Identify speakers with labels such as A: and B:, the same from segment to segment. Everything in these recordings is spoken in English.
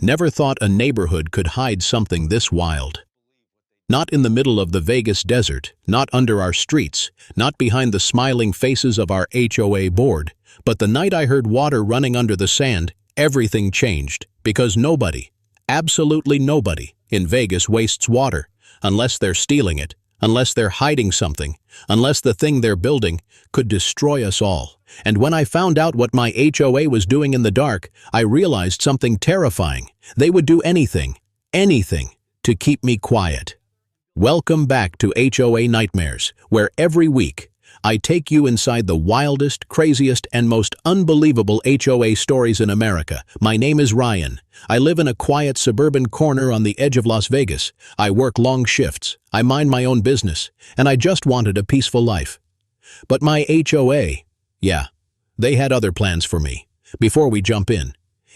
A: Never thought a neighborhood could hide something this wild. Not in the middle of the Vegas desert, not under our streets, not behind the smiling faces of our HOA board, but the night I heard water running under the sand, everything changed, because nobody, absolutely nobody, in Vegas wastes water, unless they're stealing it, unless they're hiding something, unless the thing they're building could destroy us all. And when I found out what my HOA was doing in the dark, I realized something terrifying. They would do anything, to keep me quiet. Welcome back to HOA Nightmares, where every week I take you inside the wildest, craziest, and most unbelievable HOA stories in America. My name is Ryan. I live in a quiet suburban corner on the edge of Las Vegas. I work long shifts, I mind my own business, and I just wanted a peaceful life. But my HOA, they had other plans for me. Before we jump in,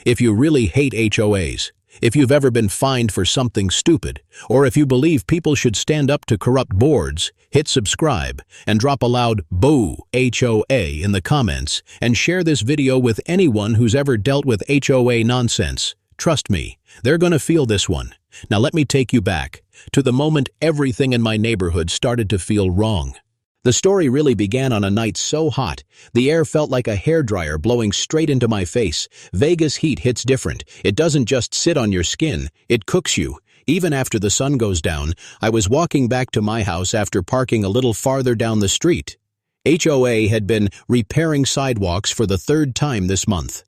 A: if you really hate HOAs, if you've ever been fined for something stupid, or if you believe people should stand up to corrupt boards, hit subscribe and drop a loud "Boo HOA" in the comments and share this video with anyone who's ever dealt with HOA nonsense. Trust me, they're gonna feel this one. Now let me take you back to the moment everything in my neighborhood started to feel wrong. The story really began on a night so hot, the air felt like a hairdryer blowing straight into my face. Vegas heat hits different. It doesn't just sit on your skin, it cooks you. Even after the sun goes down, I was walking back to my house after parking a little farther down the street. HOA had been repairing sidewalks for the third time this month.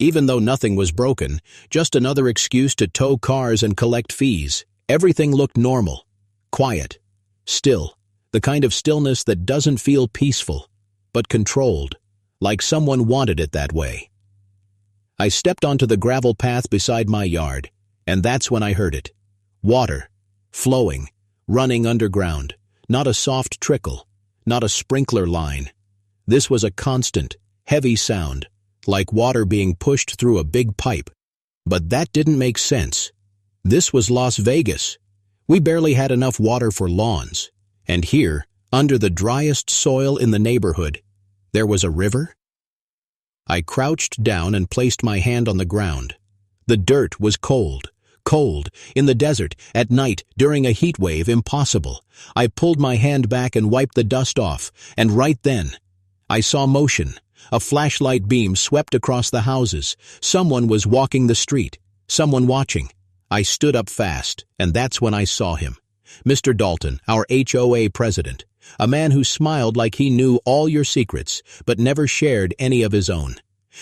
A: Even though nothing was broken, just another excuse to tow cars and collect fees, everything looked normal, quiet, still. The kind of stillness that doesn't feel peaceful, but controlled, like someone wanted it that way. I stepped onto the gravel path beside my yard, and that's when I heard it. Water, flowing, running underground, not a soft trickle, not a sprinkler line. This was a constant, heavy sound, like water being pushed through a big pipe. But that didn't make sense. This was Las Vegas. We barely had enough water for lawns. And here, under the driest soil in the neighborhood, there was a river? I crouched down and placed my hand on the ground. The dirt was cold. Cold, in the desert, at night, during a heat wave, impossible. I pulled my hand back and wiped the dust off, and right then, I saw motion. A flashlight beam swept across the houses. Someone was walking the street. Someone watching. I stood up fast, and that's when I saw him. Mr. Dalton, our HOA president, a man who smiled like he knew all your secrets, but never shared any of his own.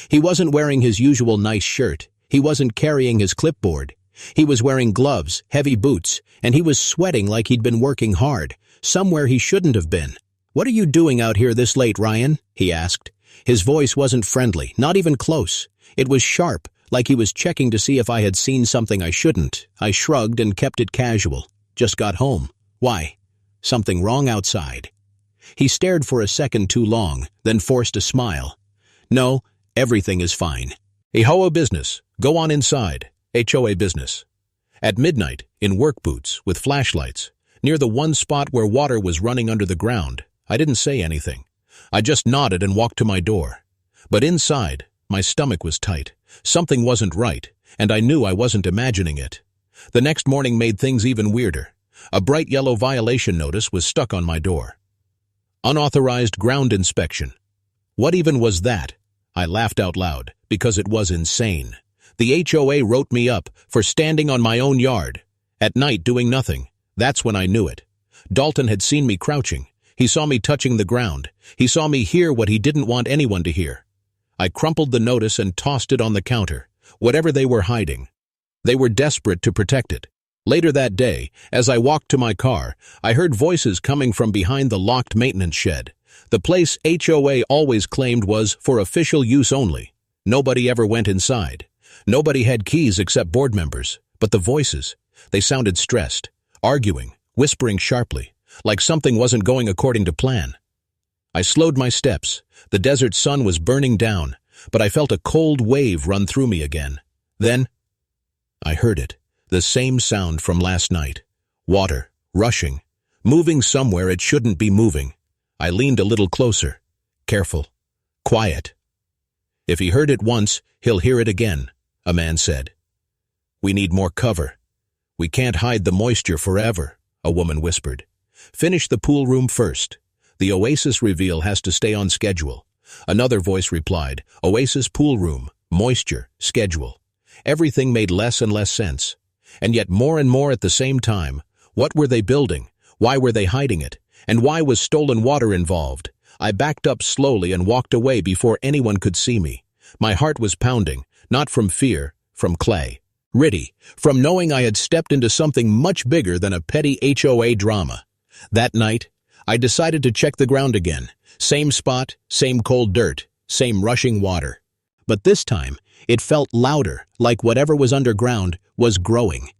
A: He wasn't wearing his usual nice shirt. He wasn't carrying his clipboard. He was wearing gloves, heavy boots, and he was sweating like he'd been working hard, somewhere he shouldn't have been. "What are you doing out here this late, Ryan?" he asked. His voice wasn't friendly, not even close. It was sharp, like he was checking to see if I had seen something I shouldn't. I shrugged and kept it casual. "Just got home." "Why? Something wrong outside?" He stared for a second too long, then forced a smile. "No, everything is fine." "HOA business. Go on inside." HOA business. At midnight, in work boots, with flashlights, near the one spot where water was running under the ground, I didn't say anything. I just nodded and walked to my door. But inside, my stomach was tight. Something wasn't right, and I knew I wasn't imagining it. The next morning made things even weirder. A bright yellow violation notice was stuck on my door. Unauthorized ground inspection. What even was that? I laughed out loud, because it was insane. The HOA wrote me up for standing on my own yard, at night doing nothing. That's when I knew it. Dalton had seen me crouching. He saw me touching the ground. He saw me hear what he didn't want anyone to hear. I crumpled the notice and tossed it on the counter. Whatever they were hiding, they were desperate to protect it. Later that day, as I walked to my car, I heard voices coming from behind the locked maintenance shed. The place HOA always claimed was for official use only. Nobody ever went inside. Nobody had keys except board members. But the voices, they sounded stressed, arguing, whispering sharply, like something wasn't going according to plan. I slowed my steps. The desert sun was burning down, but I felt a cold wave run through me again. Then, I heard it, the same sound from last night. Water, rushing, moving somewhere it shouldn't be moving. I leaned a little closer. Careful. Quiet. "If he heard it once, he'll hear it again," a man said. We need more cover. We can't hide the moisture forever, a woman whispered. Finish the pool room first. The Oasis reveal has to stay on schedule. Another voice replied, Oasis pool room, moisture, schedule. Everything made less and less sense. And yet more and more at the same time. What were they building? Why were they hiding it? And why was stolen water involved? I backed up slowly and walked away before anyone could see me. My heart was pounding, not from fear, from clay. Riddy, from knowing I had stepped into something much bigger than a petty HOA drama. That night, I decided to check the ground again. Same spot, same cold dirt, same rushing water. But this time, it felt louder, like whatever was underground was growing.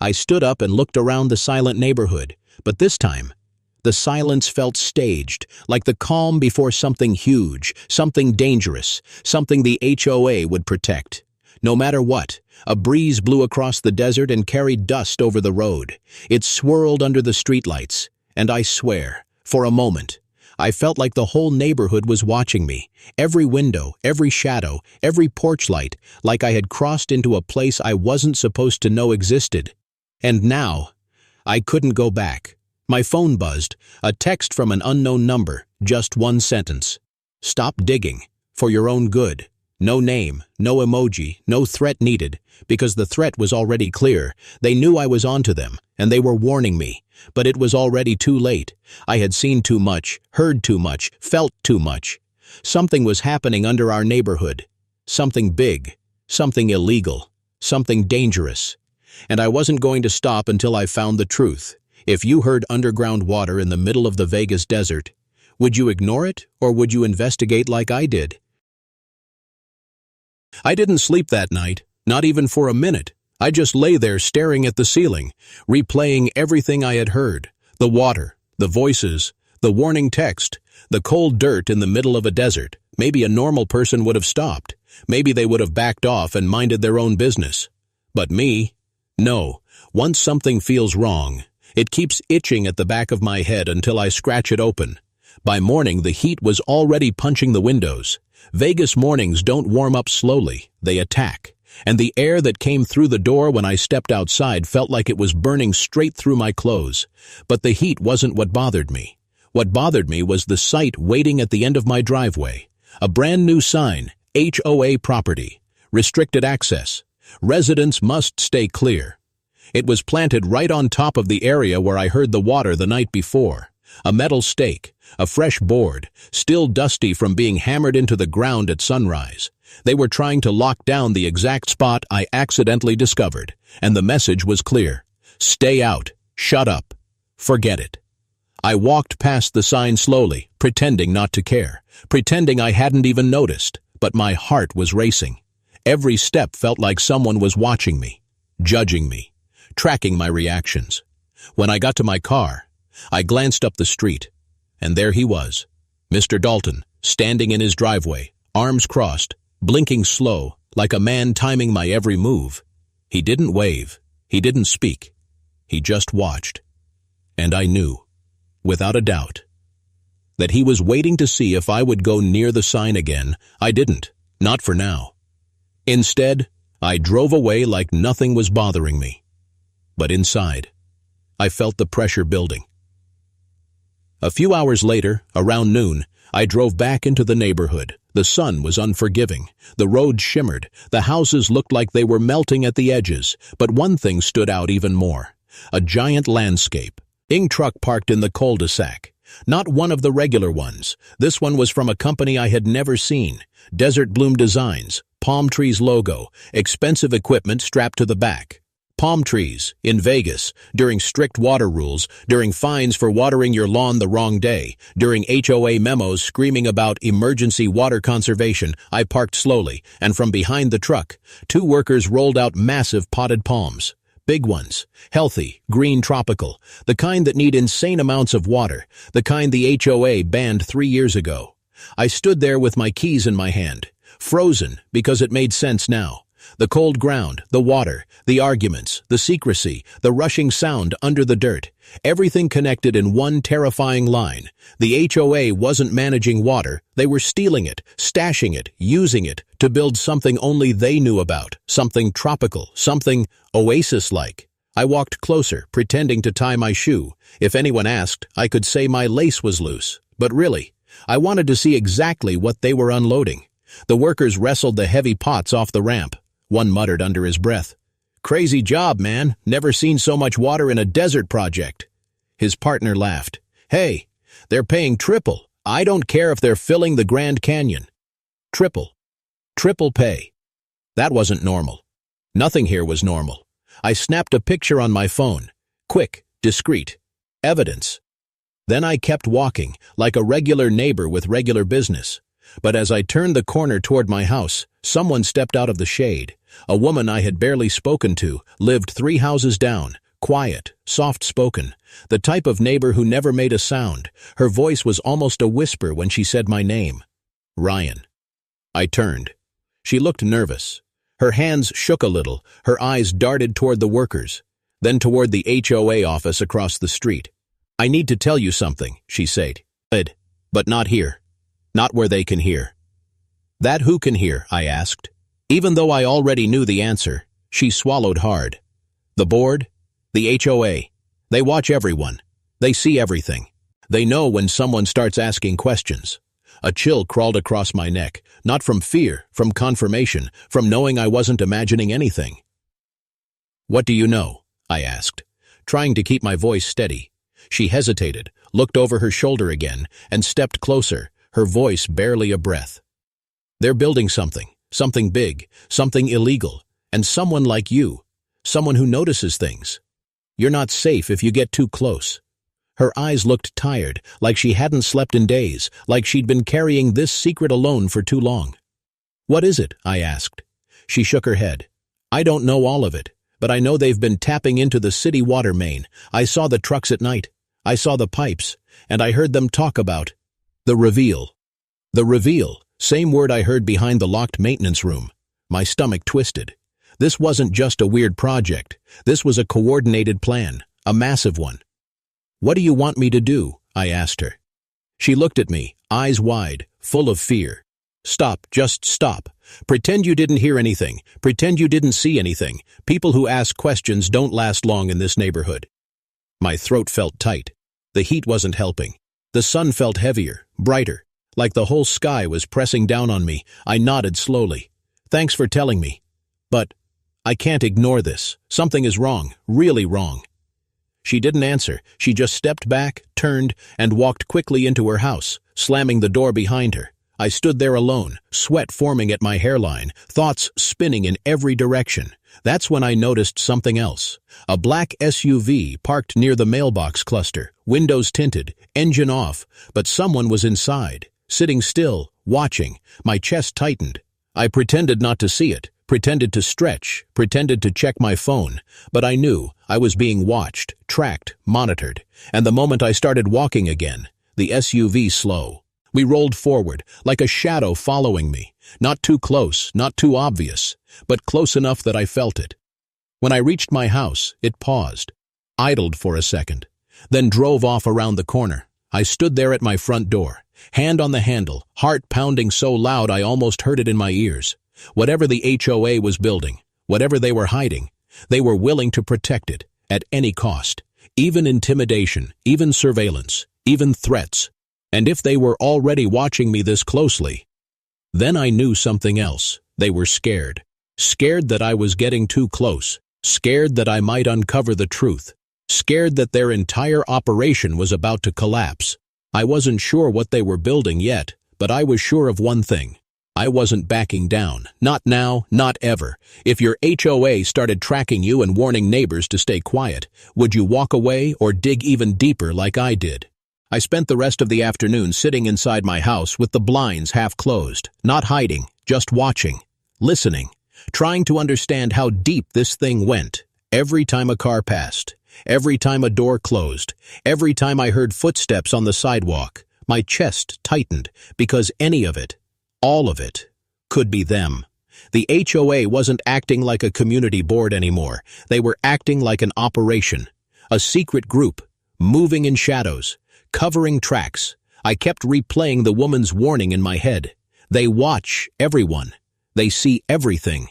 A: I stood up and looked around the silent neighborhood, but this time, the silence felt staged, like the calm before something huge, something dangerous, something the HOA would protect. No matter what, a breeze blew across the desert and carried dust over the road. It swirled under the streetlights, and I swear, for a moment, I felt like the whole neighborhood was watching me. Every window, every shadow, every porch light, like I had crossed into a place I wasn't supposed to know existed. And now, I couldn't go back. My phone buzzed, a text from an unknown number, just one sentence. Stop digging, for your own good. No name, no emoji, no threat needed, because the threat was already clear. They knew I was onto them, and they were warning me. But it was already too late. I had seen too much, heard too much, felt too much. Something was happening under our neighborhood. Something big, something illegal, something dangerous. And I wasn't going to stop until I found the truth. If you heard underground water in the middle of the Vegas desert, would you ignore it, or would you investigate like I did? I didn't sleep that night, not even for a minute. I just lay there staring at the ceiling, replaying everything I had heard. The water, the voices, the warning text, the cold dirt in the middle of a desert. Maybe a normal person would have stopped. Maybe they would have backed off and minded their own business. But me? No. Once something feels wrong, it keeps itching at the back of my head until I scratch it open. By morning, the heat was already punching the windows. Vegas mornings don't warm up slowly, they attack. And the air that came through the door when I stepped outside felt like it was burning straight through my clothes. But the heat wasn't what bothered me. What bothered me was the sight waiting at the end of my driveway. A brand new sign, HOA property, restricted access. Residents must stay clear. It was planted right on top of the area where I heard the water the night before. A metal stake, a fresh board, still dusty from being hammered into the ground at sunrise. They were trying to lock down the exact spot I accidentally discovered, and the message was clear. Stay out. Shut up. Forget it. I walked past the sign slowly, pretending not to care, pretending I hadn't even noticed, but my heart was racing. Every step felt like someone was watching me, judging me, tracking my reactions. When I got to my car, I glanced up the street, and there he was, Mr. Dalton, standing in his driveway, arms crossed, blinking slow, like a man timing my every move. He didn't wave, he didn't speak, he just watched. And I knew, without a doubt, that he was waiting to see if I would go near the sign again. I didn't, not for now. Instead, I drove away like nothing was bothering me. But inside, I felt the pressure building. A few hours later, around noon, I drove back into the neighborhood. The sun was unforgiving. The road shimmered. The houses looked like they were melting at the edges. But one thing stood out even more. A giant landscape. Truck parked in the cul-de-sac. Not one of the regular ones. This one was from a company I had never seen. Desert Bloom Designs. Palm trees logo. Expensive equipment strapped to the back. Palm trees, in Vegas, during strict water rules, during fines for watering your lawn the wrong day, during HOA memos screaming about emergency water conservation. I parked slowly, and from behind the truck, two workers rolled out massive potted palms. Big ones, healthy, green tropical, the kind that need insane amounts of water, the kind the HOA banned 3 years ago. I stood there with my keys in my hand, frozen because it made sense now. The cold ground, the water, the arguments, the secrecy, the rushing sound under the dirt. Everything connected in one terrifying line. The HOA wasn't managing water. They were stealing it, stashing it, using it to build something only they knew about. Something tropical, something Oasis-like. I walked closer, pretending to tie my shoe. If anyone asked, I could say my lace was loose. But really, I wanted to see exactly what they were unloading. The workers wrestled the heavy pots off the ramp. One muttered under his breath, "Crazy job, man. Never seen so much water in a desert project." His partner laughed. "Hey, they're paying triple. I don't care if they're filling the Grand Canyon." Triple. Triple pay. That wasn't normal. Nothing here was normal. I snapped a picture on my phone. Quick, discreet. Evidence. Then I kept walking, like a regular neighbor with regular business. But as I turned the corner toward my house, someone stepped out of the shade. A woman I had barely spoken to, lived 3 houses down, quiet, soft-spoken, the type of neighbor who never made a sound. Her voice was almost a whisper when she said my name. Ryan. I turned. She looked nervous. Her hands shook a little, her eyes darted toward the workers, then toward the HOA office across the street. "I need to tell you something," she said. "But not here. Not where they can hear." "That who can hear?" I asked. Even though I already knew the answer, she swallowed hard. "The board? The HOA. They watch everyone. They see everything. They know when someone starts asking questions." A chill crawled across my neck, not from fear, from confirmation, from knowing I wasn't imagining anything. "What do you know?" I asked, trying to keep my voice steady. She hesitated, looked over her shoulder again, and stepped closer, her voice barely a breath. "They're building something big, something illegal, and someone like you, someone who notices things. You're not safe if you get too close." Her eyes looked tired, like she hadn't slept in days, like she'd been carrying this secret alone for too long. "What is it?" I asked. She shook her head. "I don't know all of it, but I know they've been tapping into the city water main. I saw the trucks at night. I saw the pipes, and I heard them talk about the reveal." The reveal, same word I heard behind the locked maintenance room. My stomach twisted. This wasn't just a weird project. This was a coordinated plan, a massive one. "What do you want me to do?" I asked her. She looked at me, eyes wide, full of fear. "Stop, just stop. Pretend you didn't hear anything. Pretend you didn't see anything. People who ask questions don't last long in this neighborhood." My throat felt tight. The heat wasn't helping. The sun felt heavier, brighter, like the whole sky was pressing down on me. I nodded slowly. "Thanks for telling me. But I can't ignore this. Something is wrong, really wrong." She didn't answer. She just stepped back, turned, and walked quickly into her house, slamming the door behind her. I stood there alone, sweat forming at my hairline, thoughts spinning in every direction. That's when I noticed something else. A black SUV parked near the mailbox cluster, windows tinted, engine off, but someone was inside, sitting still, watching. My chest tightened. I pretended not to see it, pretended to stretch, pretended to check my phone, but I knew I was being watched, tracked, monitored, and the moment I started walking again, the SUV slowed. We rolled forward, like a shadow following me, not too close, not too obvious, but close enough that I felt it. When I reached my house, it paused, idled for a second, then drove off around the corner. I stood there at my front door, hand on the handle, heart pounding so loud I almost heard it in my ears. Whatever the HOA was building, whatever they were hiding, they were willing to protect it at any cost, even intimidation, even surveillance, even threats. And if they were already watching me this closely, then I knew something else. They were scared. Scared that I was getting too close. Scared that I might uncover the truth. Scared that their entire operation was about to collapse. I wasn't sure what they were building yet, but I was sure of one thing. I wasn't backing down. Not now, not ever. If your HOA started tracking you and warning neighbors to stay quiet, would you walk away or dig even deeper like I did? I spent the rest of the afternoon sitting inside my house with the blinds half closed, not hiding, just watching, listening, trying to understand how deep this thing went. Every time a car passed, every time a door closed, every time I heard footsteps on the sidewalk, my chest tightened because any of it, all of it, could be them. The HOA wasn't acting like a community board anymore. They were acting like an operation. A secret group, moving in shadows, covering tracks. I kept replaying the woman's warning in my head. They watch everyone. They see everything.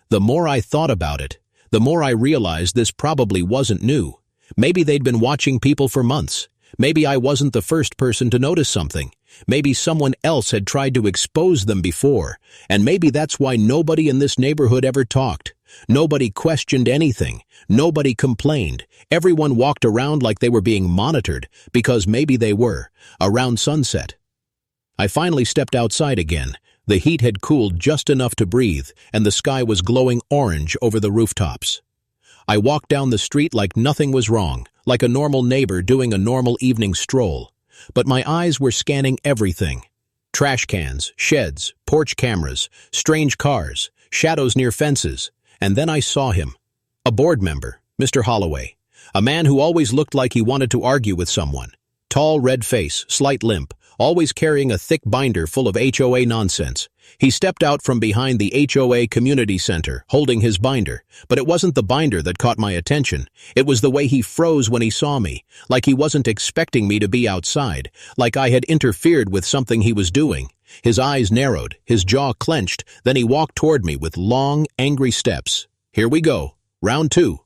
A: The more I thought about it, the more I realized this probably wasn't new. Maybe they'd been watching people for months. Maybe I wasn't the first person to notice something. Maybe someone else had tried to expose them before. And maybe that's why nobody in this neighborhood ever talked. Nobody questioned anything. Nobody complained. Everyone walked around like they were being monitored, because maybe they were, around sunset. I finally stepped outside again. The heat had cooled just enough to breathe, and the sky was glowing orange over the rooftops. I walked down the street like nothing was wrong, like a normal neighbor doing a normal evening stroll. But my eyes were scanning everything. Trash cans, sheds, porch cameras, strange cars, shadows near fences. And then I saw him. A board member, Mr. Holloway. A man who always looked like he wanted to argue with someone. Tall, red face, slight limp, always carrying a thick binder full of HOA nonsense. He stepped out from behind the HOA Community Center, holding his binder. But it wasn't the binder that caught my attention. It was the way he froze when he saw me, like he wasn't expecting me to be outside, like I had interfered with something he was doing. His eyes narrowed, his jaw clenched, then he walked toward me with long, angry steps. "Here we go. Round 2.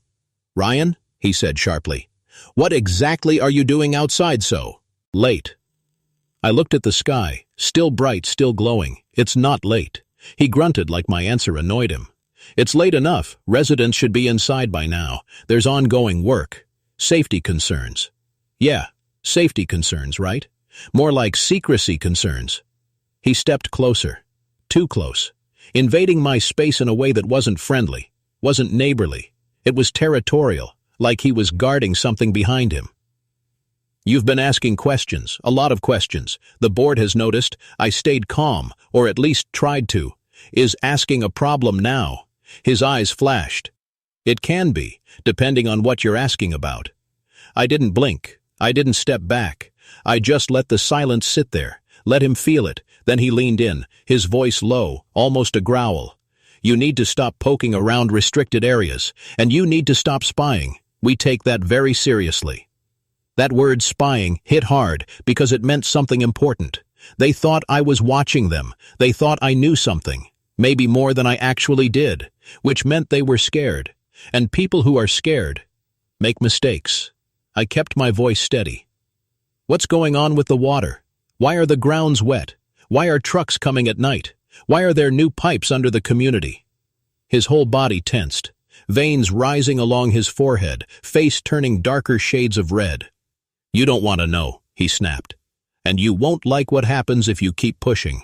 A: Ryan," he said sharply, "what exactly are you doing outside so late?" I looked at the sky, still bright, still glowing. "It's not late." He grunted like my answer annoyed him. "It's late enough. Residents should be inside by now. There's ongoing work. Safety concerns." "Yeah, safety concerns, right? More like secrecy concerns." He stepped closer. Too close. Invading my space in a way that wasn't friendly, wasn't neighborly. It was territorial, like he was guarding something behind him. "You've been asking questions, a lot of questions. The board has noticed. I stayed calm, or at least tried to. Is asking a problem now?" His eyes flashed. "It can be, depending on what you're asking about." I didn't blink. I didn't step back. I just let the silence sit there, let him feel it. Then he leaned in, his voice low, almost a growl. "You need to stop poking around restricted areas, and you need to stop spying. We take that very seriously." That word spying hit hard because it meant something important. They thought I was watching them. They thought I knew something, maybe more than I actually did, which meant they were scared. And people who are scared make mistakes. I kept my voice steady. "What's going on with the water? Why are the grounds wet? Why are trucks coming at night? Why are there new pipes under the community?" His whole body tensed, veins rising along his forehead, face turning darker shades of red. "You don't want to know," he snapped. "And you won't like what happens if you keep pushing."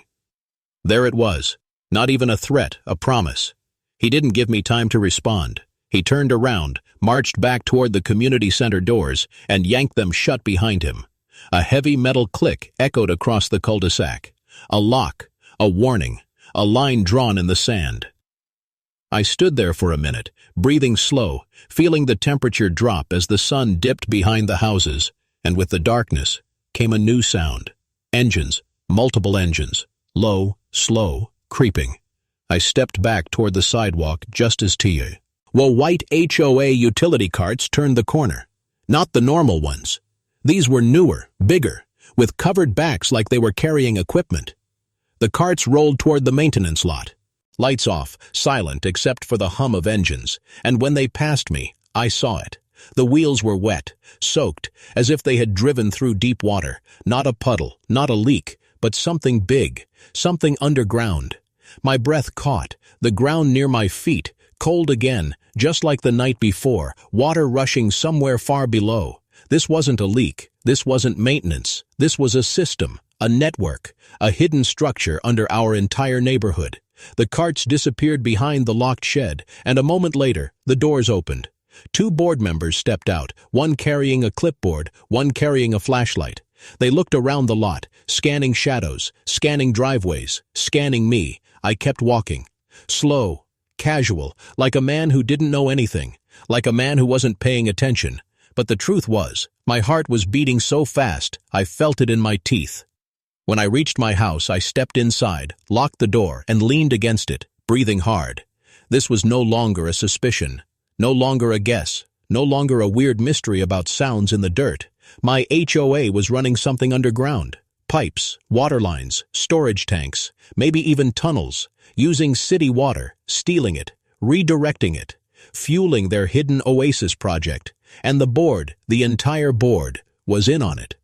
A: There it was. Not even a threat, a promise. He didn't give me time to respond. He turned around, marched back toward the community center doors, and yanked them shut behind him. A heavy metal click echoed across the cul-de-sac. A lock, a warning, a line drawn in the sand. I stood there for a minute, breathing slow, feeling the temperature drop as the sun dipped behind the houses, and with the darkness came a new sound. Engines, multiple engines, low, slow, creeping. I stepped back toward the sidewalk just as white HOA utility carts turned the corner. Not the normal ones. These were newer, bigger, with covered backs like they were carrying equipment. The carts rolled toward the maintenance lot. Lights off, silent except for the hum of engines, and when they passed me, I saw it. The wheels were wet, soaked, as if they had driven through deep water. Not a puddle, not a leak, but something big, something underground. My breath caught, the ground near my feet, cold again, just like the night before, water rushing somewhere far below. This wasn't a leak, this wasn't maintenance, this was a system, a network, a hidden structure under our entire neighborhood. The carts disappeared behind the locked shed, and a moment later, the doors opened. 2 board members stepped out, one carrying a clipboard, one carrying a flashlight. They looked around the lot, scanning shadows, scanning driveways, scanning me. I kept walking. Slow, casual, like a man who didn't know anything, like a man who wasn't paying attention. But the truth was, my heart was beating so fast, I felt it in my teeth. When I reached my house, I stepped inside, locked the door, and leaned against it, breathing hard. This was no longer a suspicion, no longer a guess, no longer a weird mystery about sounds in the dirt. My HOA was running something underground. Pipes, water lines, storage tanks, maybe even tunnels, using city water, stealing it, redirecting it, fueling their hidden Oasis project. And the board, the entire board, was in on it.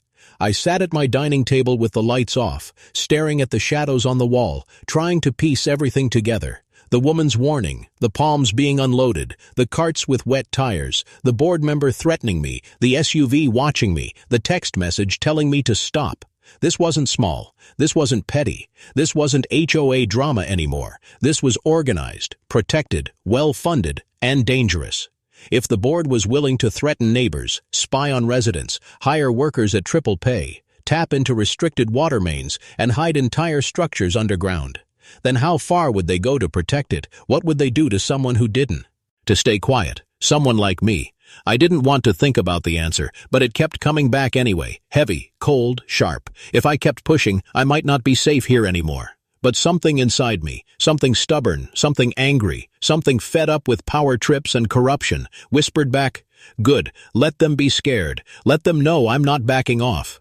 A: I sat at my dining table with the lights off, staring at the shadows on the wall, trying to piece everything together. The woman's warning, the palms being unloaded, the carts with wet tires, the board member threatening me, the SUV watching me, the text message telling me to stop. This wasn't small. This wasn't petty. This wasn't HOA drama anymore. This was organized, protected, well-funded, and dangerous. If the board was willing to threaten neighbors, spy on residents, hire workers at triple pay, tap into restricted water mains, and hide entire structures underground, then how far would they go to protect it? What would they do to someone who didn't? To stay quiet. Someone like me. I didn't want to think about the answer, but it kept coming back anyway. Heavy, cold, sharp. If I kept pushing, I might not be safe here anymore. But something inside me, something stubborn, something angry, something fed up with power trips and corruption, whispered back, "Good, let them be scared. Let them know I'm not backing off."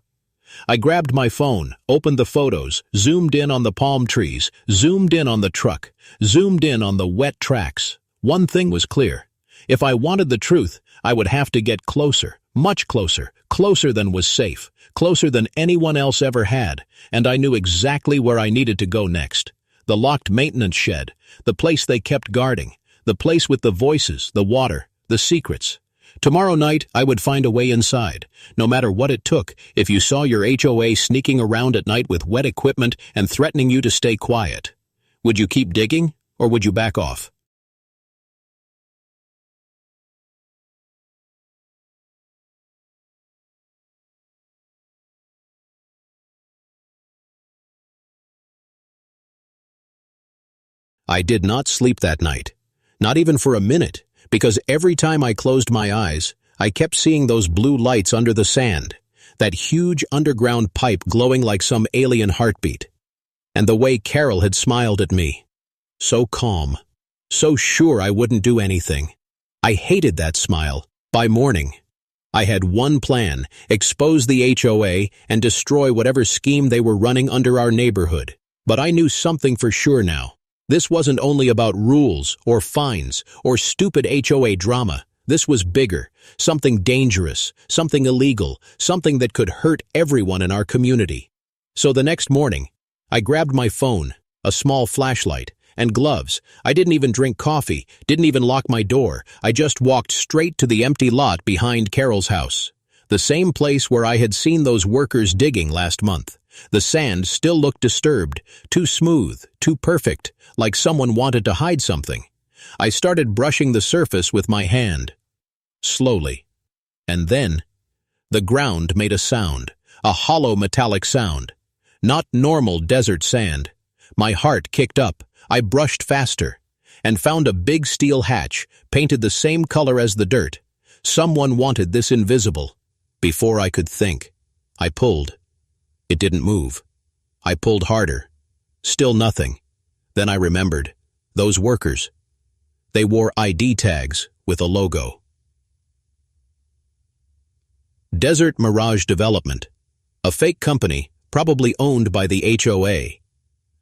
A: I grabbed my phone, opened the photos, zoomed in on the palm trees, zoomed in on the truck, zoomed in on the wet tracks. One thing was clear. If I wanted the truth, I would have to get closer, much closer, closer than was safe, closer than anyone else ever had, and I knew exactly where I needed to go next. The locked maintenance shed, the place they kept guarding, the place with the voices, the water, the secrets. Tomorrow night, I would find a way inside, no matter what it took. If you saw your HOA sneaking around at night with wet equipment and threatening you to stay quiet, would you keep digging, or would you back off? I did not sleep that night, not even for a minute, because every time I closed my eyes, I kept seeing those blue lights under the sand, that huge underground pipe glowing like some alien heartbeat, and the way Carol had smiled at me. So calm, so sure I wouldn't do anything. I hated that smile. By morning, I had one plan: expose the HOA and destroy whatever scheme they were running under our neighborhood. But I knew something for sure now. This wasn't only about rules or fines or stupid HOA drama. This was bigger, something dangerous, something illegal, something that could hurt everyone in our community. So the next morning, I grabbed my phone, a small flashlight, and gloves. I didn't even drink coffee, didn't even lock my door. I just walked straight to the empty lot behind Carol's house. The same place where I had seen those workers digging last month. The sand still looked disturbed, too smooth, too perfect, like someone wanted to hide something. I started brushing the surface with my hand, slowly. And then, the ground made a sound, a hollow metallic sound. Not normal desert sand. My heart kicked up. I brushed faster, and found a big steel hatch, painted the same color as the dirt. Someone wanted this invisible. Before I could think, I pulled. It didn't move. I pulled harder. Still nothing. Then I remembered. Those workers. They wore ID tags with a logo. Desert Mirage Development. A fake company, probably owned by the HOA.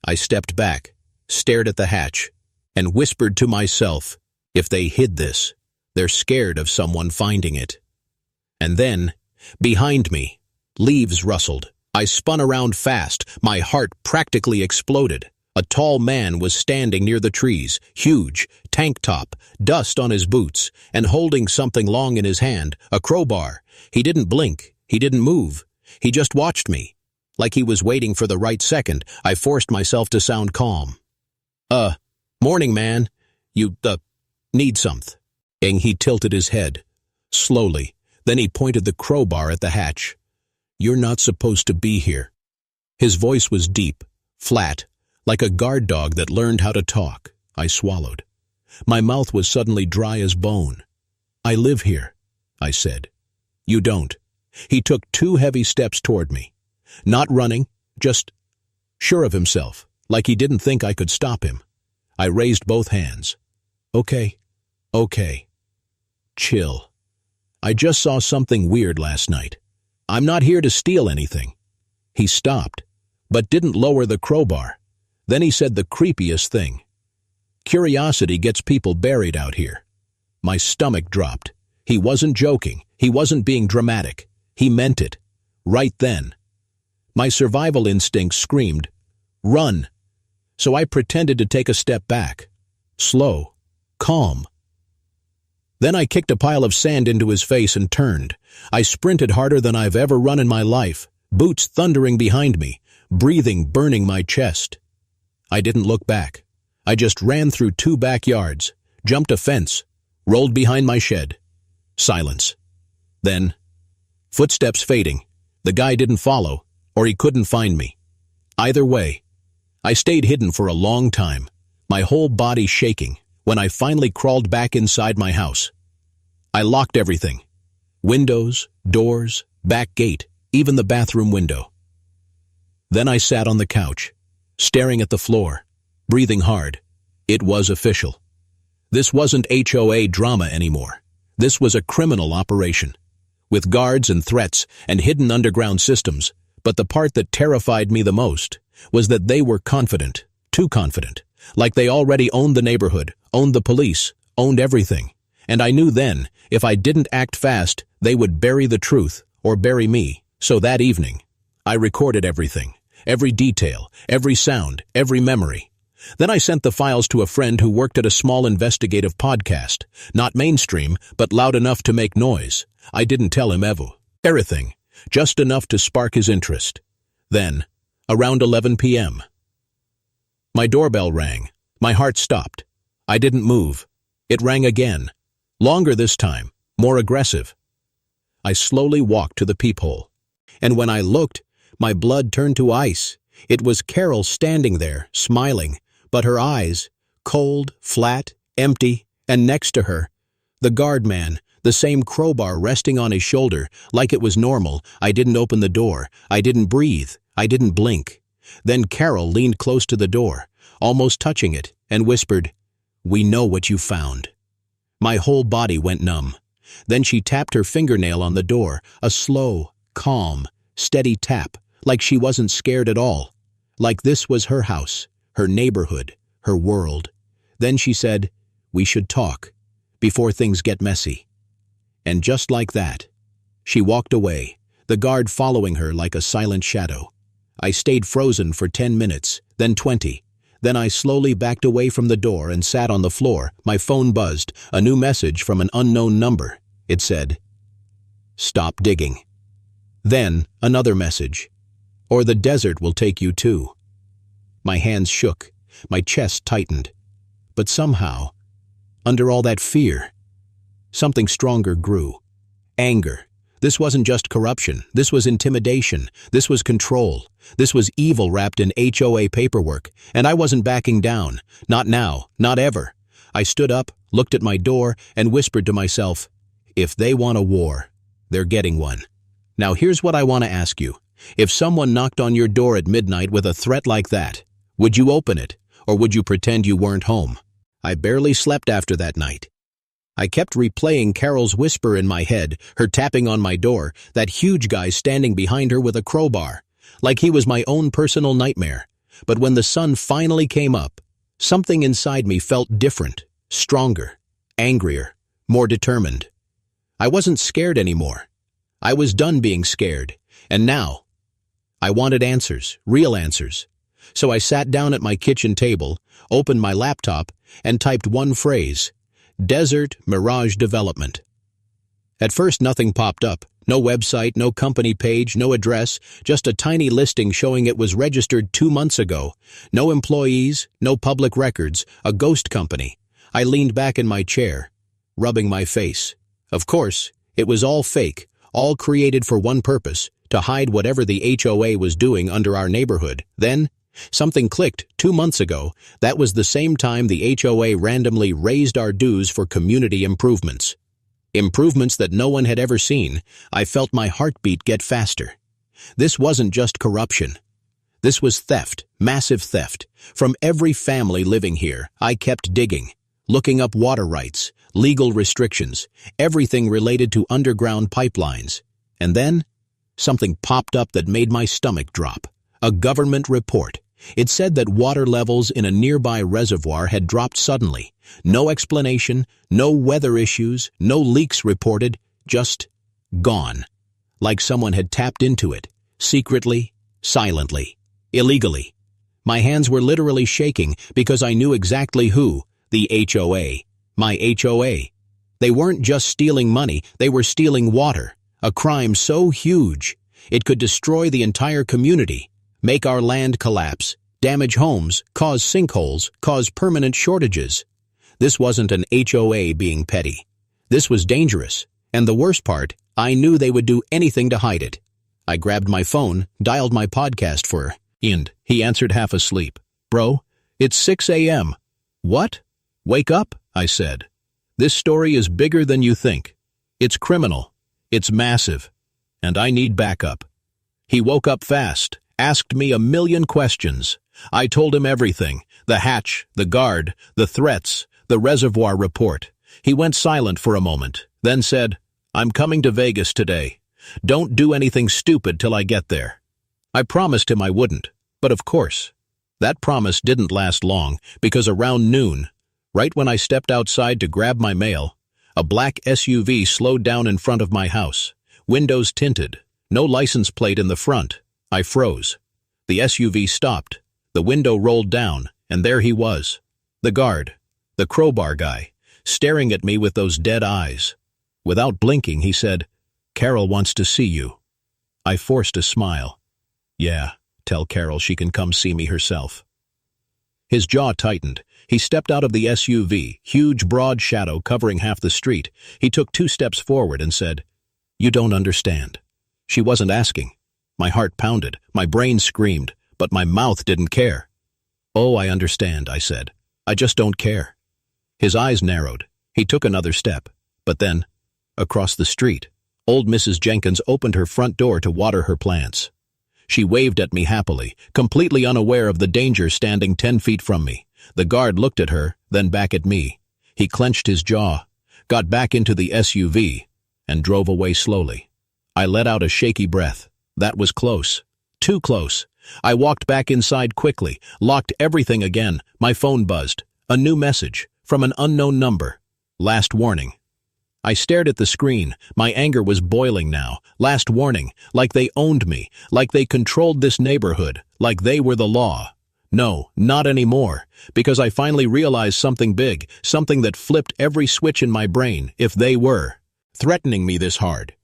A: I stepped back, stared at the hatch, and whispered to myself, if they hid this, they're scared of someone finding it. And then, behind me, leaves rustled. I spun around fast, my heart practically exploded. A tall man was standing near the trees, huge, tank top, dust on his boots, and holding something long in his hand, a crowbar. He didn't blink, he didn't move. He just watched me. Like he was waiting for the right second, I forced myself to sound calm. Morning, man. You, need something. And he tilted his head, slowly. Then he pointed the crowbar at the hatch. You're not supposed to be here. His voice was deep, flat, like a guard dog that learned how to talk. I swallowed. My mouth was suddenly dry as bone. I live here, I said. You don't. He took 2 heavy steps toward me. Not running, just sure of himself, like he didn't think I could stop him. I raised both hands. Okay. Chill. I just saw something weird last night. I'm not here to steal anything. He stopped, but didn't lower the crowbar. Then he said the creepiest thing. Curiosity gets people buried out here. My stomach dropped. He wasn't joking. He wasn't being dramatic. He meant it. Right then. My survival instinct screamed, "Run!" So I pretended to take a step back. Slow. Calm. Then I kicked a pile of sand into his face and turned. I sprinted harder than I've ever run in my life, boots thundering behind me, breathing burning my chest. I didn't look back. I just ran through 2 backyards, jumped a fence, rolled behind my shed. Silence. Then, footsteps fading. The guy didn't follow, or he couldn't find me. Either way, I stayed hidden for a long time, my whole body shaking, when I finally crawled back inside my house. I locked everything. Windows, doors, back gate, even the bathroom window. Then I sat on the couch, staring at the floor, breathing hard. It was official. This wasn't HOA drama anymore. This was a criminal operation, with guards and threats and hidden underground systems. But the part that terrified me the most was that they were confident, too confident, like they already owned the neighborhood, owned the police, owned everything. And I knew then, if I didn't act fast, they would bury the truth or bury me. So that evening, I recorded everything, every detail, every sound, every memory. Then I sent the files to a friend who worked at a small investigative podcast, not mainstream, but loud enough to make noise. I didn't tell him everything, just enough to spark his interest. Then, around 11 p.m., my doorbell rang. My heart stopped. I didn't move. It rang again. Longer this time, more aggressive. I slowly walked to the peephole. And when I looked, my blood turned to ice. It was Carol standing there, smiling, but her eyes, cold, flat, empty, and next to her, the guard man, the same crowbar resting on his shoulder, like it was normal. I didn't open the door. I didn't breathe. I didn't blink. Then Carol leaned close to the door, almost touching it, and whispered, "We know what you found." My whole body went numb. Then she tapped her fingernail on the door, a slow, calm, steady tap, like she wasn't scared at all. Like this was her house, her neighborhood, her world. Then she said, "We should talk, before things get messy." And just like that, she walked away, the guard following her like a silent shadow. I stayed frozen for 10 minutes, then 20. Then I slowly backed away from the door and sat on the floor. My phone buzzed, a new message from an unknown number. It said, "Stop digging." Then another message, "Or the desert will take you too." My hands shook, my chest tightened. But somehow, under all that fear, something stronger grew. Anger. This wasn't just corruption. This was intimidation. This was control. This was evil wrapped in HOA paperwork. And I wasn't backing down. Not now. Not ever. I stood up, looked at my door, and whispered to myself, if they want a war, they're getting one. Now here's what I want to ask you. If someone knocked on your door at midnight with a threat like that, would you open it, or would you pretend you weren't home? I barely slept after that night. I kept replaying Carol's whisper in my head, her tapping on my door, that huge guy standing behind her with a crowbar, like he was my own personal nightmare. But when the sun finally came up, something inside me felt different, stronger, angrier, more determined. I wasn't scared anymore. I was done being scared, and now I wanted answers, real answers. So I sat down at my kitchen table, opened my laptop, and typed one phrase: Desert Mirage Development. At first nothing popped up. No website, no company page, no address, just a tiny listing showing it was registered 2 months ago. No employees, no public records, a ghost company. I leaned back in my chair, rubbing my face. Of course, it was all fake, all created for one purpose, to hide whatever the HOA was doing under our neighborhood. Then, something clicked 2 months ago. That was the same time the HOA randomly raised our dues for community improvements. Improvements that no one had ever seen. I felt my heartbeat get faster. This wasn't just corruption. This was theft, massive theft. From every family living here, I kept digging, looking up water rights, legal restrictions, everything related to underground pipelines. And then, something popped up that made my stomach drop. A government report. It said that water levels in a nearby reservoir had dropped suddenly. No explanation, no weather issues, no leaks reported, just gone. Like someone had tapped into it, secretly, silently, illegally. My hands were literally shaking because I knew exactly who, the HOA, my HOA. They weren't just stealing money, they were stealing water, a crime so huge it could destroy the entire community, make our land collapse, damage homes, cause sinkholes, cause permanent shortages. This wasn't an HOA being petty. This was dangerous, and the worst part, I knew they would do anything to hide it. I grabbed my phone, dialed my podcast for Ind. He answered half asleep. "Bro, it's 6 a.m. "What? Wake up," I said. "This story is bigger than you think. It's criminal. It's massive. And I need backup." He woke up fast, asked me a million questions. I told him everything, the hatch, the guard, the threats, the reservoir report. He went silent for a moment, then said, "I'm coming to Vegas today. Don't do anything stupid till I get there." I promised him I wouldn't, but of course. That promise didn't last long, because around noon, right when I stepped outside to grab my mail, a black SUV slowed down in front of my house, windows tinted, no license plate in the front. I froze. The SUV stopped, the window rolled down, and there he was, the guard, the crowbar guy, staring at me with those dead eyes. Without blinking, he said, "Carol wants to see you." I forced a smile. "Yeah, tell Carol she can come see me herself." His jaw tightened. He stepped out of the SUV, huge broad shadow covering half the street. He took 2 steps forward and said, "You don't understand." She wasn't asking. My heart pounded, my brain screamed, but my mouth didn't care. "Oh, I understand," I said. "I just don't care." His eyes narrowed. He took another step. But then, across the street, old Mrs. Jenkins opened her front door to water her plants. She waved at me happily, completely unaware of the danger standing 10 feet from me. The guard looked at her, then back at me. He clenched his jaw, got back into the SUV, and drove away slowly. I let out a shaky breath. That was close. Too close. I walked back inside quickly, locked everything again. My phone buzzed. A new message, from an unknown number. Last warning. I stared at the screen. My anger was boiling now. Last warning, like they owned me, like they controlled this neighborhood, like they were the law. No, not anymore, because I finally realized something big, something that flipped every switch in my brain, if they were threatening me this hard.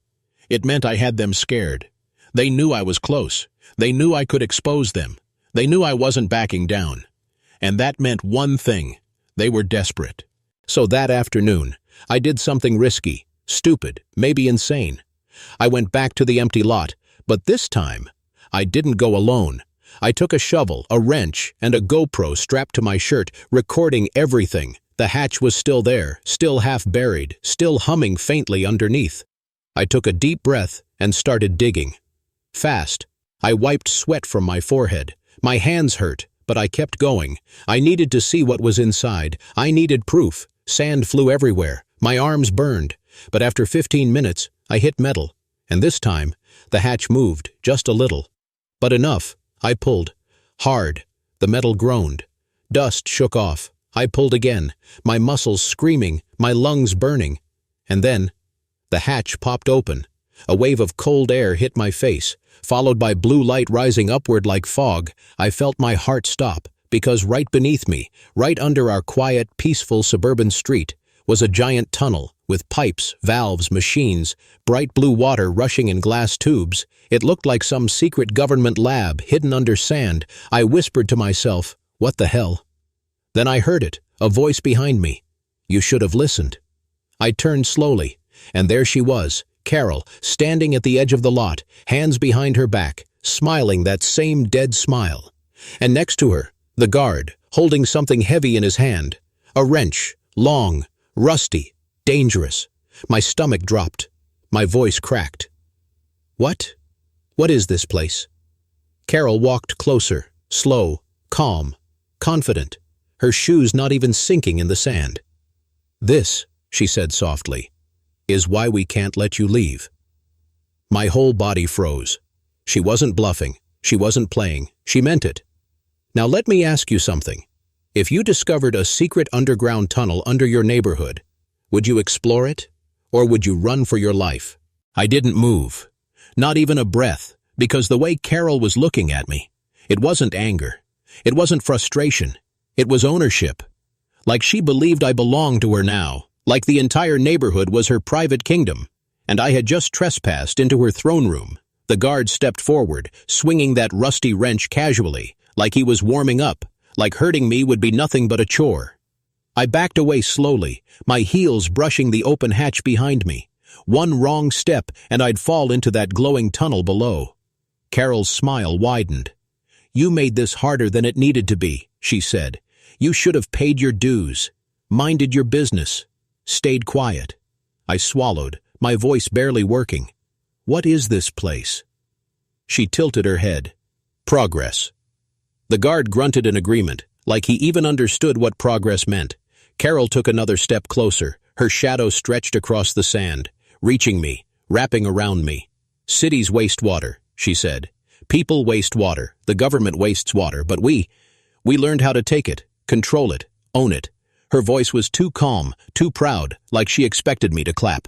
A: It meant I had them scared. They knew I was close. They knew I could expose them. They knew I wasn't backing down. And that meant one thing. They were desperate. So that afternoon, I did something risky, stupid, maybe insane. I went back to the empty lot, but this time, I didn't go alone. I took a shovel, a wrench, and a GoPro strapped to my shirt, recording everything. The hatch was still there, still half buried, still humming faintly underneath. I took a deep breath and started digging. Fast. I wiped sweat from my forehead. My hands hurt, but I kept going. I needed to see what was inside. I needed proof. Sand flew everywhere. My arms burned. But after 15 minutes, I hit metal. And this time, the hatch moved, just a little. But enough. I pulled. Hard. The metal groaned. Dust shook off. I pulled again, my muscles screaming, my lungs burning. And then, the hatch popped open. A wave of cold air hit my face, followed by blue light rising upward like fog. I felt my heart stop, because right beneath me, right under our quiet, peaceful suburban street, was a giant tunnel with pipes, valves, machines, bright blue water rushing in glass tubes. It looked like some secret government lab hidden under sand. I whispered to myself, "What the hell?" Then I heard it, a voice behind me. "You should have listened." I turned slowly, and there she was, Carol, standing at the edge of the lot, hands behind her back, smiling that same dead smile. And next to her, the guard, holding something heavy in his hand. A wrench, long, rusty, dangerous. My stomach dropped. My voice cracked. What? What is this place?" Carol walked closer, slow, calm, confident, her shoes not even sinking in the sand. "This," she said softly, "is why we can't let you leave." My whole body froze. She wasn't bluffing. She wasn't playing. She meant it. "Now let me ask you something. If you discovered a secret underground tunnel under your neighborhood, would you explore it, or would you run for your life?" I didn't move. Not even a breath, because the way Carol was looking at me, it wasn't anger. It wasn't frustration. It was ownership. Like she believed I belonged to her now, like the entire neighborhood was her private kingdom, and I had just trespassed into her throne room. The guard stepped forward, swinging that rusty wrench casually, like he was warming up, like hurting me would be nothing but a chore. I backed away slowly, my heels brushing the open hatch behind me. One wrong step, and I'd fall into that glowing tunnel below. Carol's smile widened. "You made this harder than it needed to be," she said. "You should have paid your dues, minded your business, stayed quiet." I swallowed, my voice barely working. "What is this place?" She tilted her head. "Progress." The guard grunted in agreement, like he even understood what progress meant. Carol took another step closer, her shadow stretched across the sand, reaching me, wrapping around me. "Cities waste water," she said. "People waste water, the government wastes water, but we learned how to take it, control it, own it." Her voice was too calm, too proud, like she expected me to clap.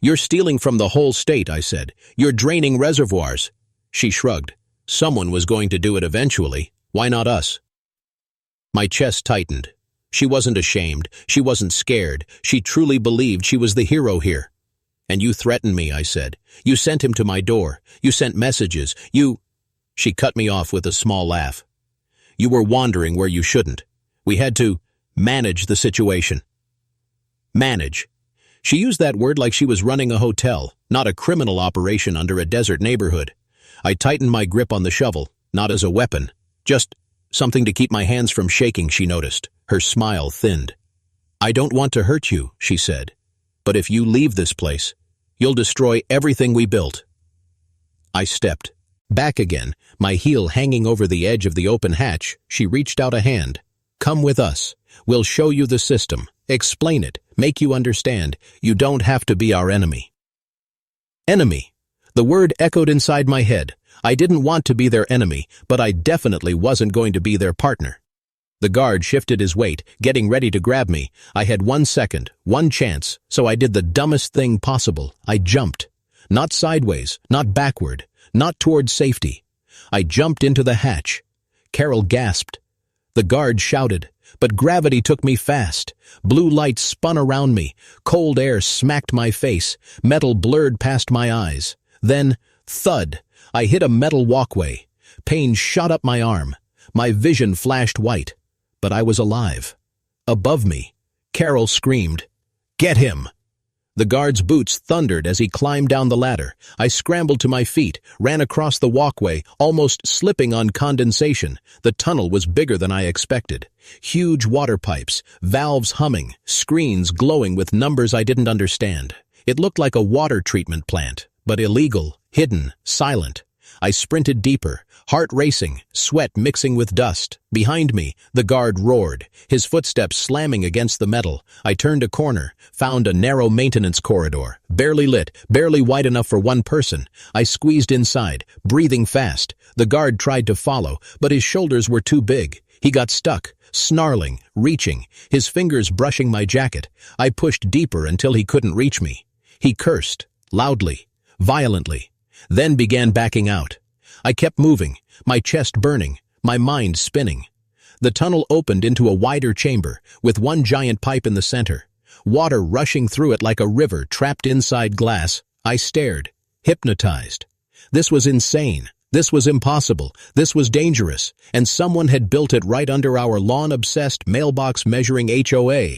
A: "You're stealing from the whole state," I said. "You're draining reservoirs." She shrugged. "Someone was going to do it eventually. Why not us?" My chest tightened. She wasn't ashamed. She wasn't scared. She truly believed she was the hero here. "And you threatened me," I said. "You sent him to my door. You sent messages. She cut me off with a small laugh. "You were wandering where you shouldn't. We had to manage the situation." Manage. She used that word like she was running a hotel, not a criminal operation under a desert neighborhood. I tightened my grip on the shovel, not as a weapon, just something to keep my hands from shaking, she noticed. Her smile thinned. "I don't want to hurt you," she said. "But if you leave this place, you'll destroy everything we built." I stepped. Back again, my heel hanging over the edge of the open hatch, she reached out a hand. "Come with us. We'll show you the system, explain it, make you understand. You don't have to be our enemy." Enemy. The word echoed inside my head. I didn't want to be their enemy, but I definitely wasn't going to be their partner. The guard shifted his weight, getting ready to grab me. I had 1 second, one chance, so I did the dumbest thing possible. I jumped. Not sideways, not backward, not toward safety. I jumped into the hatch. Carol gasped. The guard shouted, but gravity took me fast. Blue light spun around me. Cold air smacked my face. Metal blurred past my eyes. Then, thud, I hit a metal walkway. Pain shot up my arm. My vision flashed white. But I was alive. Above me, Carol screamed, "Get him!" The guard's boots thundered as he climbed down the ladder. I scrambled to my feet, ran across the walkway, almost slipping on condensation. The tunnel was bigger than I expected. Huge water pipes, valves humming, screens glowing with numbers I didn't understand. It looked like a water treatment plant, but illegal, hidden, silent. I sprinted deeper, heart racing, sweat mixing with dust. Behind me, the guard roared, his footsteps slamming against the metal. I turned a corner, found a narrow maintenance corridor, barely lit, barely wide enough for one person. I squeezed inside, breathing fast. The guard tried to follow, but his shoulders were too big. He got stuck, snarling, reaching, his fingers brushing my jacket. I pushed deeper until he couldn't reach me. He cursed, loudly, violently, then began backing out. I kept moving, my chest burning, my mind spinning. The tunnel opened into a wider chamber, with one giant pipe in the center. Water rushing through it like a river trapped inside glass. I stared, hypnotized. This was insane. This was impossible. This was dangerous. And someone had built it right under our lawn-obsessed, mailbox-measuring HOA.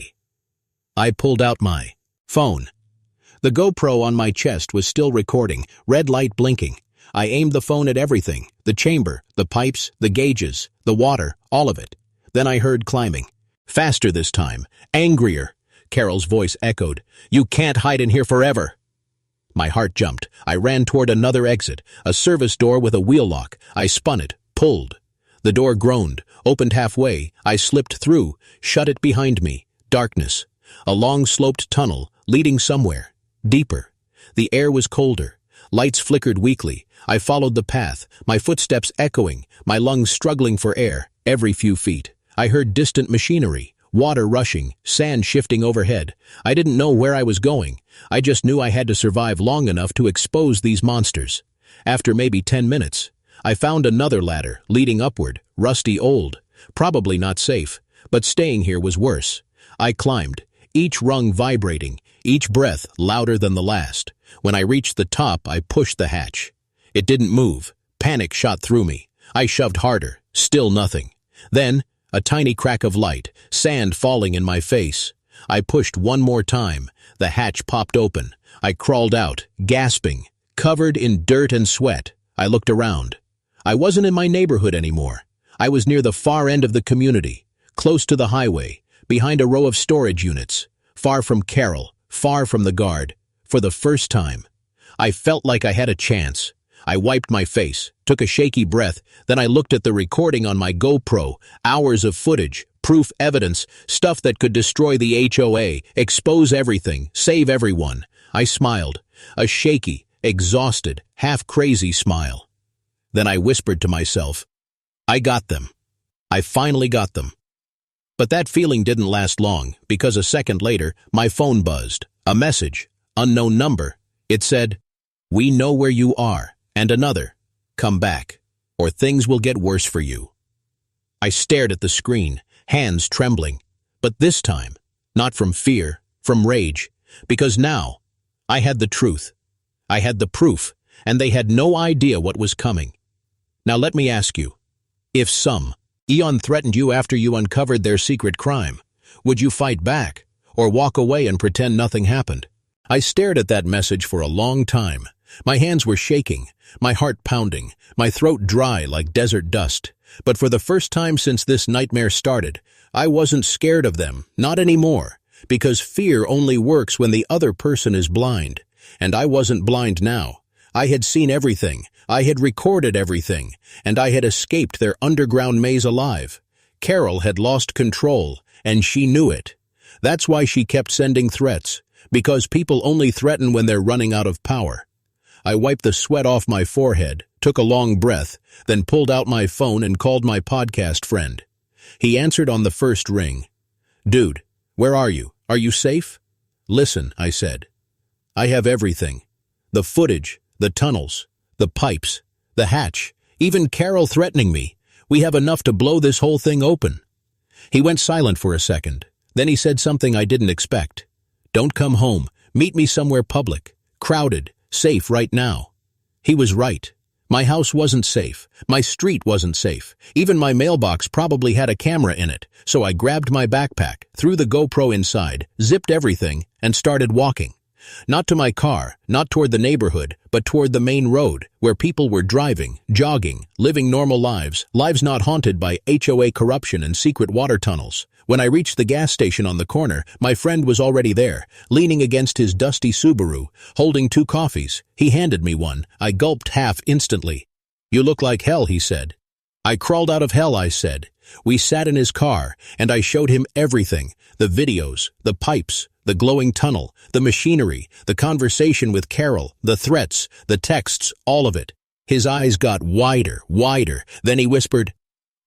A: I pulled out my phone. The GoPro on my chest was still recording, red light blinking. I aimed the phone at everything, the chamber, the pipes, the gauges, the water, all of it. Then I heard climbing. Faster this time, angrier. Carol's voice echoed. "You can't hide in here forever." My heart jumped. I ran toward another exit, a service door with a wheel lock. I spun it, pulled. The door groaned, opened halfway. I slipped through, shut it behind me. Darkness. A long sloped tunnel, leading somewhere. Deeper. The air was colder. Lights flickered weakly. I followed the path, my footsteps echoing, my lungs struggling for air. Every few feet, I heard distant machinery, water rushing, sand shifting overhead. I didn't know where I was going. I just knew I had to survive long enough to expose these monsters. After maybe 10 minutes, I found another ladder, leading upward, rusty old, probably not safe, but staying here was worse. I climbed, each rung vibrating, each breath louder than the last. When I reached the top, I pushed the hatch. It didn't move. Panic shot through me. I shoved harder. Still nothing. Then, a tiny crack of light, sand falling in my face. I pushed one more time. The hatch popped open. I crawled out, gasping, covered in dirt and sweat. I looked around. I wasn't in my neighborhood anymore. I was near the far end of the community, close to the highway, behind a row of storage units, far from Carol, far from the guard. For the first time, I felt like I had a chance. I wiped my face, took a shaky breath, then I looked at the recording on my GoPro, hours of footage, proof evidence, stuff that could destroy the HOA, expose everything, save everyone. I smiled, a shaky, exhausted, half-crazy smile. Then I whispered to myself, I got them. I finally got them. But that feeling didn't last long, because a second later, my phone buzzed. A message, unknown number. It said, "We know where you are," and another, "Come back, or things will get worse for you." I stared at the screen, hands trembling, but this time, not from fear, from rage, because now, I had the truth. I had the proof, and they had no idea what was coming. Now let me ask you, if some Eon threatened you after you uncovered their secret crime, would you fight back, or walk away and pretend nothing happened? I stared at that message for a long time. My hands were shaking, my heart pounding, my throat dry like desert dust. But for the first time since this nightmare started, I wasn't scared of them, not anymore, because fear only works when the other person is blind. And I wasn't blind now. I had seen everything, I had recorded everything, and I had escaped their underground maze alive. Carol had lost control, and she knew it. That's why she kept sending threats, because people only threaten when they're running out of power. I wiped the sweat off my forehead, took a long breath, then pulled out my phone and called my podcast friend. He answered on the first ring. "Dude, where are you? Are you safe?" "Listen," I said. "I have everything. The footage, the tunnels, the pipes, the hatch, even Carol threatening me. We have enough to blow this whole thing open." He went silent for a second. Then he said something I didn't expect. "Don't come home. Meet me somewhere public, crowded, safe right now." He was right. My house wasn't safe. My street wasn't safe. Even my mailbox probably had a camera in it. So I grabbed my backpack, threw the GoPro inside, zipped everything, and started walking. Not to my car, not toward the neighborhood, but toward the main road, where people were driving, jogging, living normal lives, lives not haunted by HOA corruption and secret water tunnels. When I reached the gas station on the corner, my friend was already there, leaning against his dusty Subaru, holding 2 coffees. He handed me one. I gulped half instantly. "You look like hell," he said. "I crawled out of hell," I said. We sat in his car, and I showed him everything, the videos, the pipes, the glowing tunnel, the machinery, the conversation with Carol, the threats, the texts, all of it. His eyes got wider, wider. Then he whispered,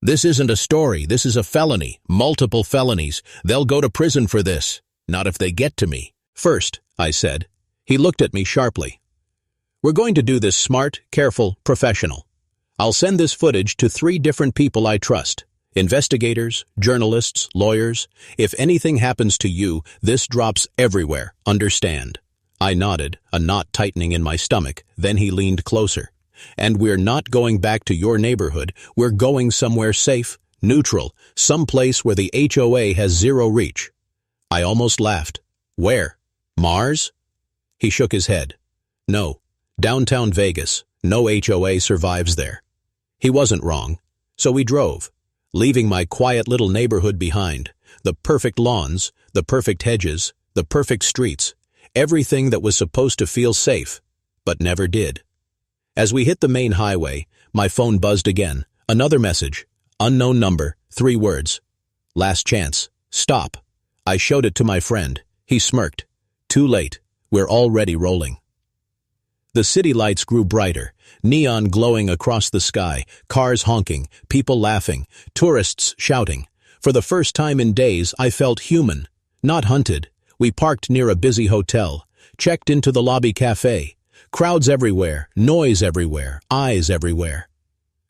A: "This isn't a story, this is a felony, multiple felonies. They'll go to prison for this. Not if they get to me." "First," I said. He looked at me sharply. "We're going to do this smart, careful, professional. I'll send this footage to 3 different people I trust. Investigators, journalists, lawyers. If anything happens to you, this drops everywhere, understand?" I nodded, a knot tightening in my stomach. Then he leaned closer. "And we're not going back to your neighborhood. We're going somewhere safe, neutral, someplace where the HOA has zero reach." I almost laughed. "Where? Mars?" He shook his head. "No, downtown Vegas. No HOA survives there." He wasn't wrong. So we drove, leaving my quiet little neighborhood behind. The perfect lawns, the perfect hedges, the perfect streets. Everything that was supposed to feel safe, but never did. As we hit the main highway, my phone buzzed again. Another message. Unknown number, 3 words. Last chance. Stop. I showed it to my friend. He smirked. Too late. We're already rolling. The city lights grew brighter, neon glowing across the sky, cars honking, people laughing, tourists shouting. For the first time in days, I felt human, not hunted. We parked near a busy hotel, checked into the lobby cafe. Crowds everywhere, noise everywhere, eyes everywhere.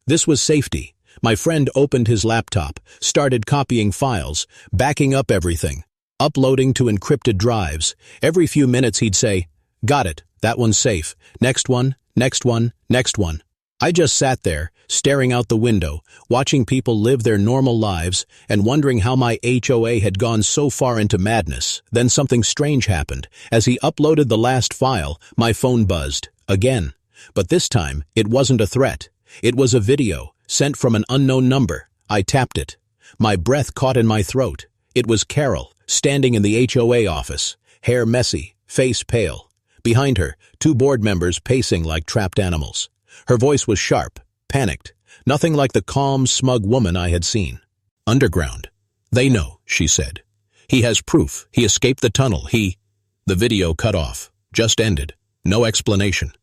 A: This was safety. My friend opened his laptop, started copying files, backing up everything, uploading to encrypted drives. Every few minutes he'd say, "Got it, that one's safe. Next one, next one, next one." I just sat there, staring out the window, watching people live their normal lives and wondering how my HOA had gone so far into madness. Then something strange happened. As he uploaded the last file, my phone buzzed. Again. But this time, it wasn't a threat. It was a video, sent from an unknown number. I tapped it. My breath caught in my throat. It was Carol, standing in the HOA office, hair messy, face pale. Behind her, 2 board members pacing like trapped animals. Her voice was sharp, panicked, nothing like the calm, smug woman I had seen. "Underground. They know," she said. "He has proof. He escaped the tunnel. The video cut off, just ended. No explanation.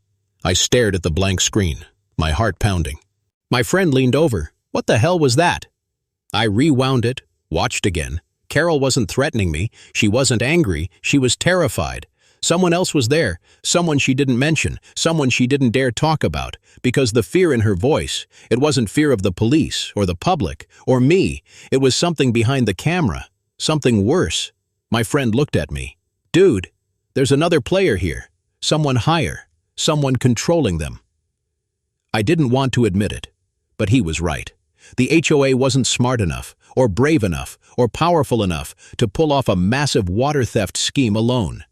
A: I stared at the blank screen, my heart pounding. My friend leaned over. "What the hell was that?" I rewound it, watched again. Carol wasn't threatening me. She wasn't angry. She was terrified. Someone else was there, someone she didn't mention, someone she didn't dare talk about, because the fear in her voice, it wasn't fear of the police or the public or me. It was something behind the camera, something worse. My friend looked at me. "Dude, there's another player here, someone higher, someone controlling them." I didn't want to admit it, but he was right. The HOA wasn't smart enough, or brave enough, or powerful enough to pull off a massive water theft scheme alone.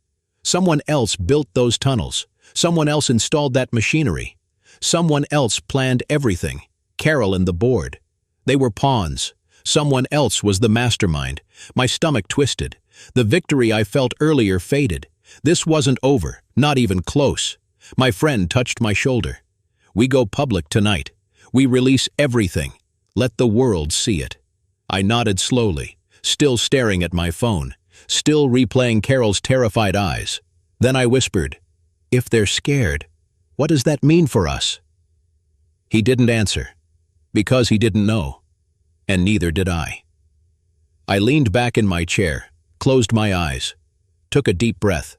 A: Someone else built those tunnels. Someone else installed that machinery. Someone else planned everything. Carol and the board. They were pawns. Someone else was the mastermind. My stomach twisted. The victory I felt earlier faded. This wasn't over, not even close. My friend touched my shoulder. "We go public tonight. We release everything. Let the world see it." I nodded slowly, still staring at my phone, still replaying Carol's terrified eyes. Then I whispered, "If they're scared, what does that mean for us?" He didn't answer, because he didn't know, and neither did I. I leaned back in my chair, closed my eyes, took a deep breath.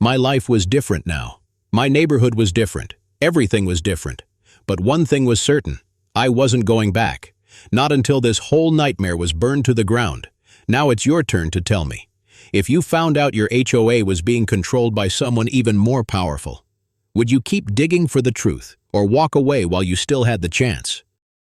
A: My life was different now. My neighborhood was different. Everything was different. But one thing was certain, I wasn't going back. Not until this whole nightmare was burned to the ground. Now it's your turn to tell me. If you found out your HOA was being controlled by someone even more powerful, would you keep digging for the truth or walk away while you still had the chance?